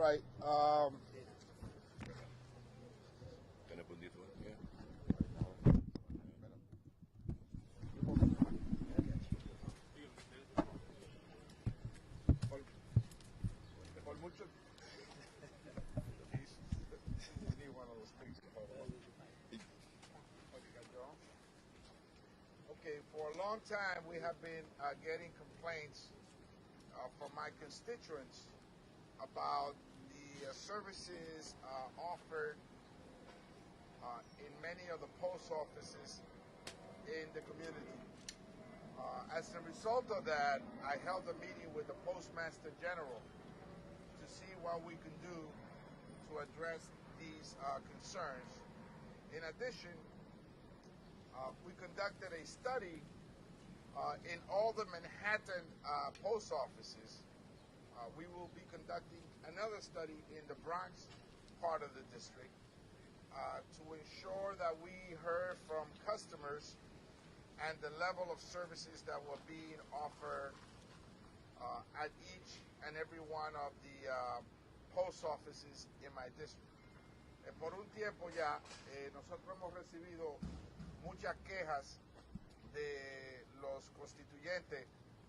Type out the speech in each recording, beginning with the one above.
right. Por mucho. We need one of those things to hold on. Okay, for a long time we have been getting complaints from my constituents about the services offered in many of the post offices in the community. As a result of that, I held a meeting with the Postmaster General to see what we can do to address these concerns. In addition, we conducted a study in all the Manhattan post offices. We will be conducting another study in the Bronx part of the district to ensure that we heard from customers and the level of services that were being offered at each and every one of the post offices in my district. Por un tiempo ya nosotros hemos recibido muchas quejas de los constituyentes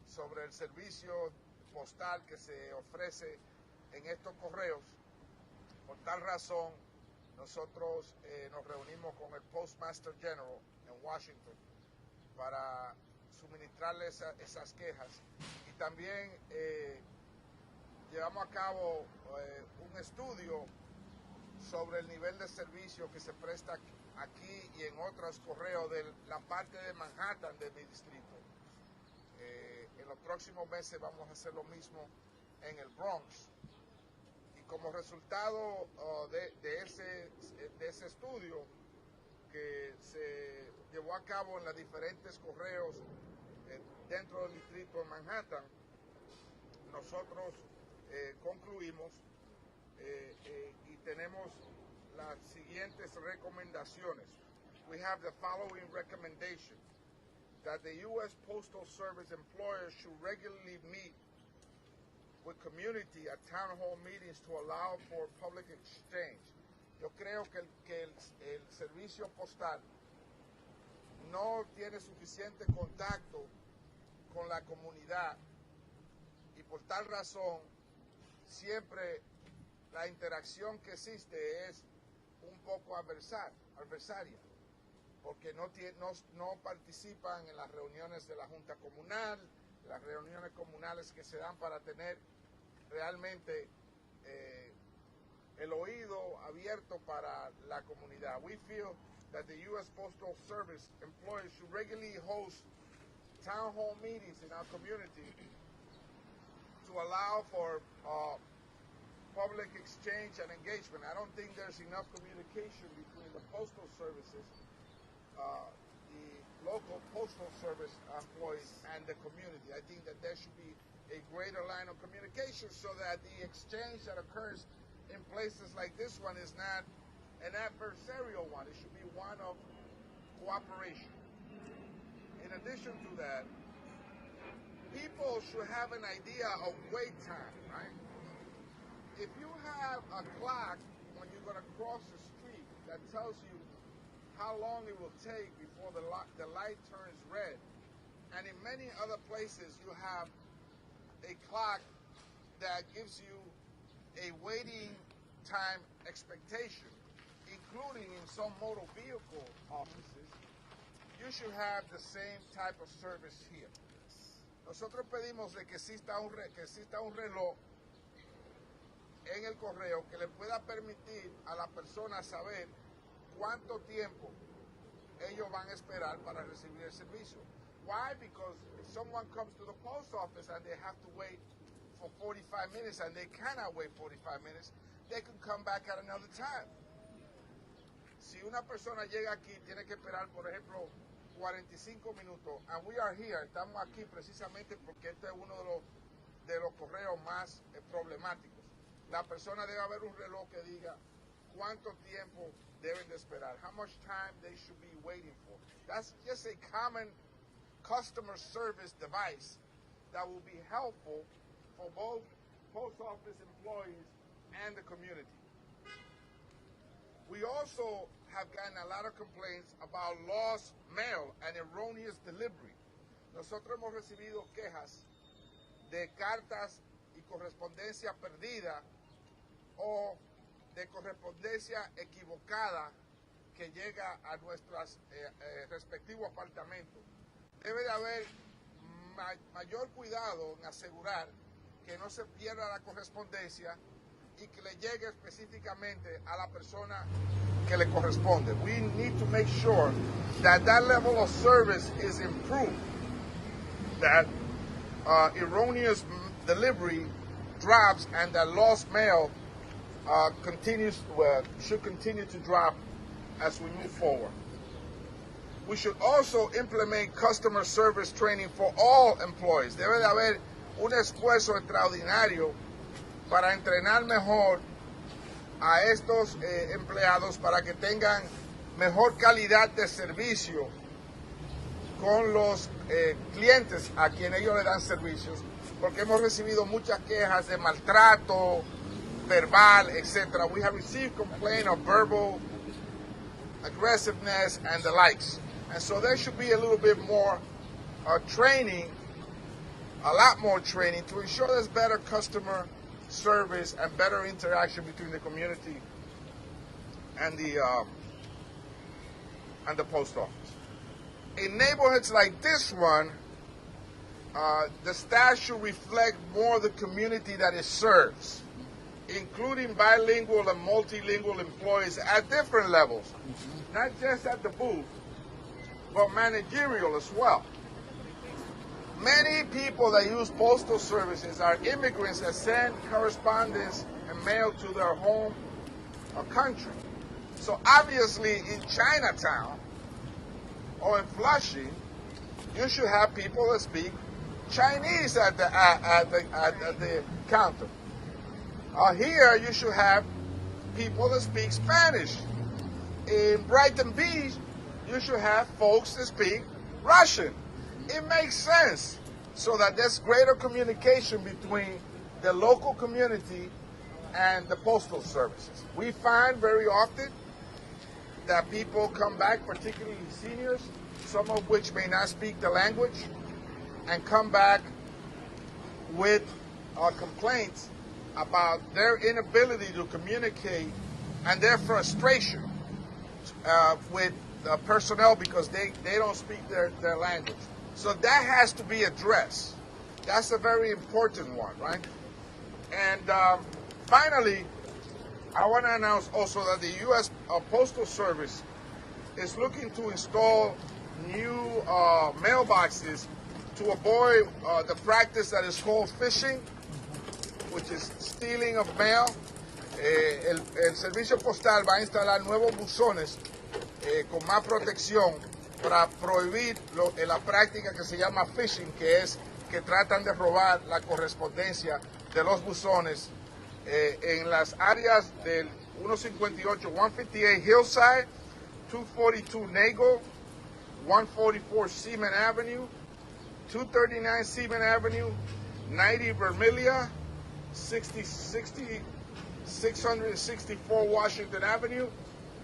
sobre el servicio postal que se ofrece en estos correos. Por tal razón, nosotros nos reunimos con el Postmaster General en Washington para suministrarles esas quejas. Y también llevamos a cabo un estudio sobre el nivel de servicio que se presta aquí y en otros correos de la parte de Manhattan de mi distrito. En los próximos meses vamos a hacer lo mismo en el Bronx. Y como resultado de ese estudio que se llevó a cabo en los diferentes correos dentro del distrito de Manhattan, nosotros concluimos y tenemos las siguientes recomendaciones. We have the following recommendation: that the U.S. Postal Service employers should regularly meet with community at town hall meetings to allow for public exchange. Yo creo que el servicio postal no tiene suficiente contacto con la comunidad y por tal razón siempre la interacción que existe es un poco adversaria, porque no participan en las reuniones de la Junta Comunal, las reuniones comunales que se dan para tener realmente el oído abierto para la comunidad. We feel that the U.S. Postal Service employees should regularly host town hall meetings in our community to allow for public exchange and engagement. I don't think there's enough communication between the postal services, the local postal service employees, and the community. I think that there should be a greater line of communication so that the exchange that occurs in places like this one is not an adversarial one. It should be one of cooperation. In addition to that, people should have an idea of wait time, right? If you have a clock when you're going to cross the street that tells you how long it will take before the light turns red, and in many other places you have a clock that gives you a waiting time expectation, including in some motor vehicle offices, you should have the same type of service here. Nosotros pedimos de que exista un reloj en el correo que le pueda permitir a la persona saber cuánto tiempo ellos van a esperar para recibir el servicio. Why? Because if someone comes to the post office and they have to wait for 45 minutes and they cannot wait 45 minutes, they can come back at another time. Si una persona llega aquí, tiene que esperar, por ejemplo, 45 minutos, and we are here, estamos aquí precisamente porque este es uno de los correos más problemáticos. La persona debe haber un reloj que diga cuánto tiempo deben de esperar, how much time they should be waiting for. That's just a common customer service device that will be helpful for both post office employees and the community. We also have gotten a lot of complaints about lost mail and erroneous delivery. Nosotros hemos recibido quejas de cartas y correspondencia perdida o de correspondencia equivocada que llega a nuestros respectivos apartamentos. Debe de haber mayor cuidado en asegurar que no se pierda la correspondencia y que le llegue específicamente a la persona que le corresponde. We need to make sure that that level of service is improved, that erroneous delivery drops and that lost mail should continue to drop as we move forward. We should also implement customer service training for all employees. Debe de haber un esfuerzo extraordinario para entrenar mejor a estos empleados para que tengan mejor calidad de servicio con los clientes a quienes ellos le dan servicios, porque hemos recibido muchas quejas de maltrato verbal, etc. We have received complaints of verbal aggressiveness and the likes. And so there should be a little bit more training, a lot more training to ensure there's better customer service and better interaction between the community and the post office. In neighborhoods like this one, the staff should reflect more the community that it serves, including bilingual and multilingual employees at different levels, not just at the booth, but managerial as well. Many people that use postal services are immigrants that send correspondence and mail to their home or country. So obviously in Chinatown or in Flushing, you should have people that speak Chinese at the counter. Here you should have people that speak Spanish. In Brighton Beach, you should have folks that speak Russian. It makes sense so that there's greater communication between the local community and the postal services. We find very often that people come back, particularly seniors, some of which may not speak the language, and come back with complaints about their inability to communicate and their frustration with personnel because they don't speak their language. So that has to be addressed. That's a very important one, right? And finally, I want to announce also that the U.S. Postal Service is looking to install new mailboxes to avoid the practice that is called phishing, which is stealing of mail. El Servicio Postal va a instalar nuevos buzones con más protección para prohibir la práctica que se llama phishing, que es que tratan de robar la correspondencia de los buzones en las áreas del 158, 158 Hillside, 242 Nagle, 144 Seaman Avenue, 239 Seaman Avenue, 90 Vermilyea, 664 Washington Avenue,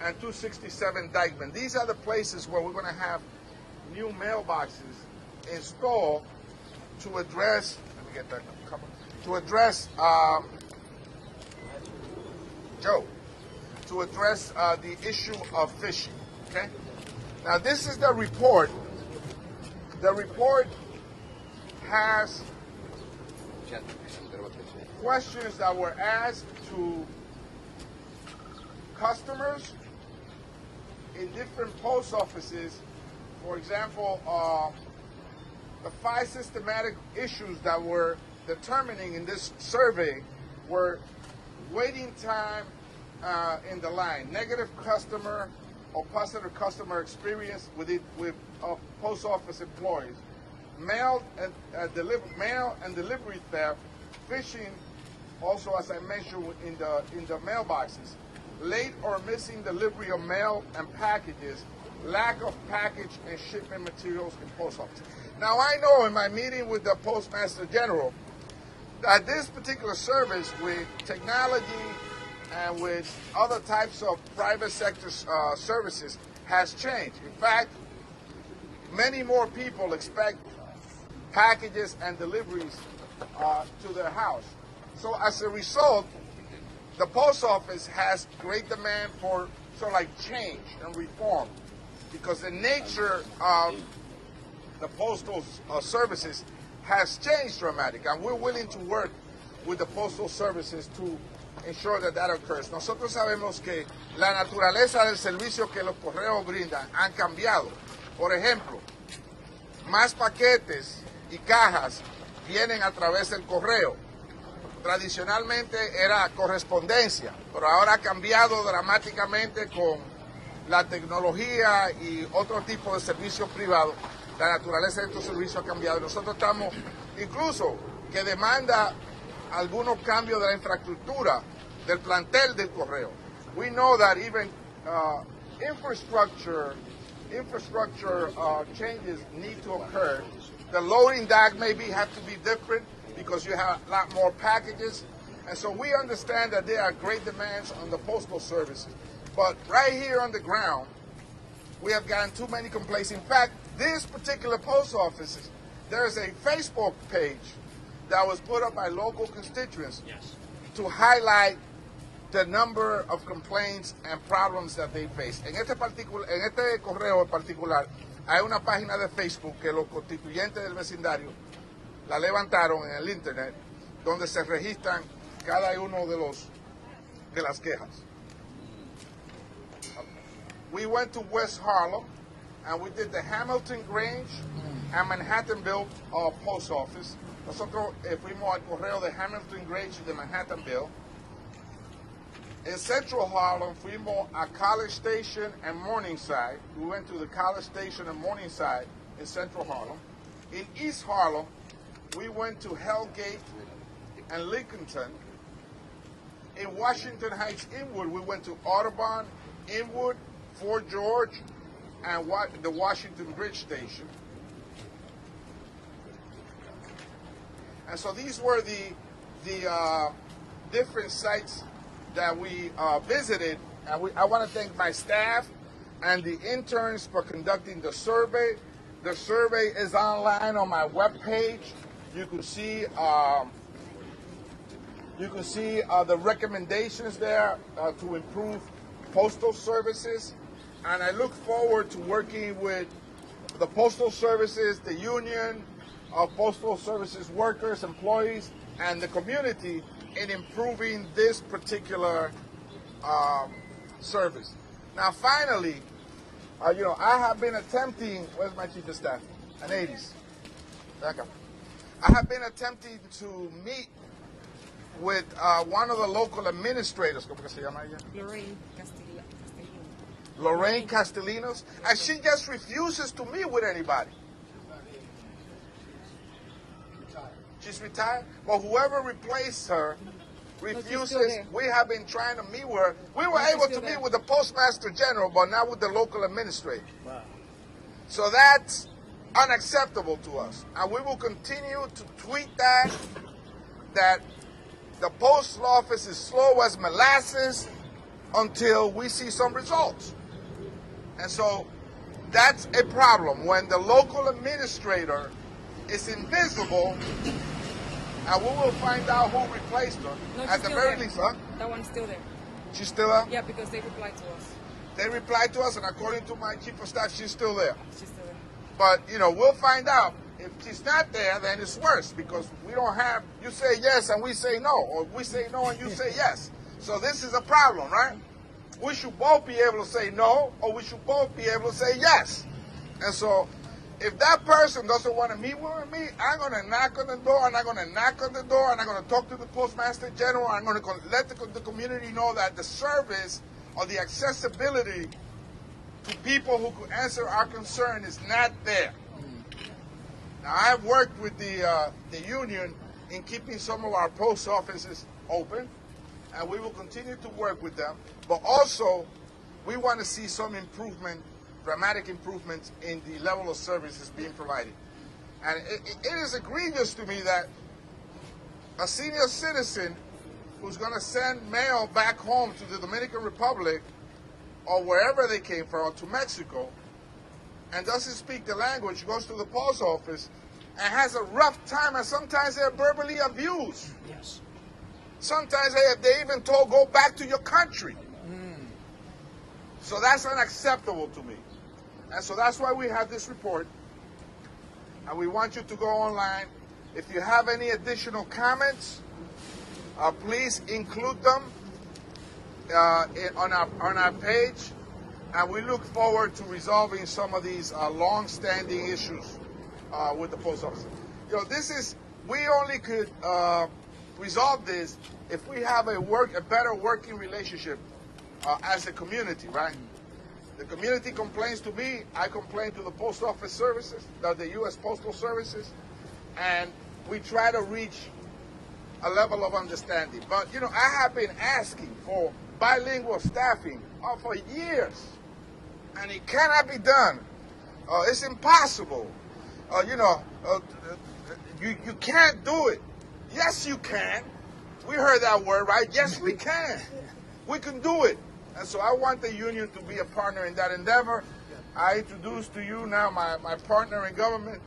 and 267 Dykeman. These are the places where we're going to have new mailboxes installed to address, let me get that cover, to address, the issue of phishing, okay? Now this is the report. The report has questions that were asked to customers in different post offices. For example, the 5 systematic issues that were determining in this survey were waiting time in the line, negative customer or positive customer experience with post office employees, mail and delivery theft, phishing, also as I mentioned in the mailboxes, late or missing delivery of mail and packages, lack of package and shipment materials in post offices. Now I know in my meeting with the Postmaster General that this particular service, with technology and with other types of private sector services, has changed. In fact, many more people expect packages and deliveries to their house. So as a result, the post office has great demand for sort of like change and reform, because the nature of the postal services has changed dramatically, and we're willing to work with the postal services to ensure that that occurs. Nosotros sabemos que la naturaleza del servicio que los correos brindan han cambiado. Por ejemplo, más paquetes y cajas vienen a través del correo. Tradicionalmente era correspondencia, pero ahora ha cambiado dramáticamente con la tecnología y otro tipo de servicios privados. La naturaleza de estos servicios ha cambiado. Nosotros estamos, incluso, que demanda algunos cambios de la infraestructura, del plantel del correo. We know that even infrastructure changes need to occur. The loading dock maybe have to be different because you have a lot more packages. And so we understand that there are great demands on the postal services. But right here on the ground, we have gotten too many complaints. In fact, this particular post office, there's a Facebook page that was put up by local constituents to highlight the number of complaints and problems that they face. En este correo en particular, hay una página de Facebook que los constituyentes del vecindario la levantaron en el internet, donde se registran cada uno de las quejas. We went to West Harlem, and we did the Hamilton Grange and Manhattanville post office. Nosotros fuimos al correo de Hamilton Grange y de Manhattanville. In Central Harlem, fuimos a College Station and Morningside. We went to the College Station and Morningside in Central Harlem. In East Harlem, we went to Hellgate and Lincolnton. In Washington Heights, Inwood, we went to Audubon, Inwood, Fort George, and the Washington Bridge Station. And so these were the different sites that we visited. And I want to thank my staff and the interns for conducting the survey. The survey is online on my webpage. You can see the recommendations there to improve postal services. And I look forward to working with the postal services, the union of postal services workers, employees, and the community in improving this particular service. Now, finally, I have been attempting, where's my chief of staff? An 80s. Back up. I have been attempting to meet with one of the local administrators, ¿cómo que se llama ella? Lorraine Castellanos, and she just refuses to meet with anybody. She's retired? Well, whoever replaced her refuses. We have been trying to meet with her. We were able to meet with the Postmaster General, but not with the local administrator. Wow. So that's unacceptable to us. And we will continue to tweet that the postal office is slow as molasses until we see some results. And so that's a problem when the local administrator is invisible, and we will find out who replaced her. No, at the very least, huh? That one's still there. She's still there? Yeah, because they replied to us. They replied to us, and according to my chief of staff, she's still there. She's still there. But, we'll find out. If she's not there, then it's worse, because we don't have, you say yes and we say no, or we say no and you say yes. So this is a problem, right? We should both be able to say no, or we should both be able to say yes. And so if that person doesn't want to meet with me, I'm going to knock on the door, and I'm going to knock on the door, and I'm going to talk to the Postmaster General. I'm going to let the community know that the service or the accessibility to people who could answer our concern is not there. Now, I have worked with the union in keeping some of our post offices open, and we will continue to work with them. But also, we want to see some improvement, dramatic improvements in the level of services being provided. And it is egregious to me that a senior citizen who's going to send mail back home to the Dominican Republic or wherever they came from, to Mexico, and doesn't speak the language, goes to the post office and has a rough time, and sometimes they're verbally abused. Yes. Sometimes they even told, go back to your country. So that's unacceptable to me. And so that's why we have this report. And we want you to go online. If you have any additional comments, please include them on our page. And we look forward to resolving some of these long-standing issues with the post office. You know, we only could resolve this if we have a better working relationship as a community, right? The community complains to me, I complain to the post office services, the U.S. Postal Services, and we try to reach a level of understanding. But, you know, I have been asking for bilingual staffing for years, and it cannot be done. It's impossible. You can't do it. Yes, you can. We heard that word, right? Yes, we can. We can do it. And so I want the union to be a partner in that endeavor. I introduce to you now my partner in government,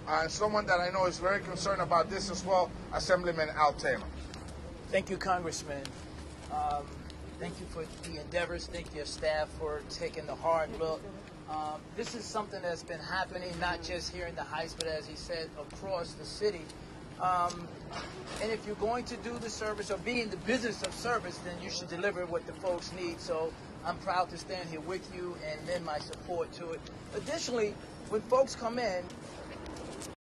and someone that I know is very concerned about this as well, Assemblyman Al Taylor. Thank you, Congressman. Thank you for the endeavors. Thank your staff for taking the hard look. This is something that's been happening not just here in the Heights, but as he said, across the city. And if you're going to do the service or be in the business of service, then you should deliver what the folks need. So I'm proud to stand here with you and lend my support to it. Additionally, when folks come in,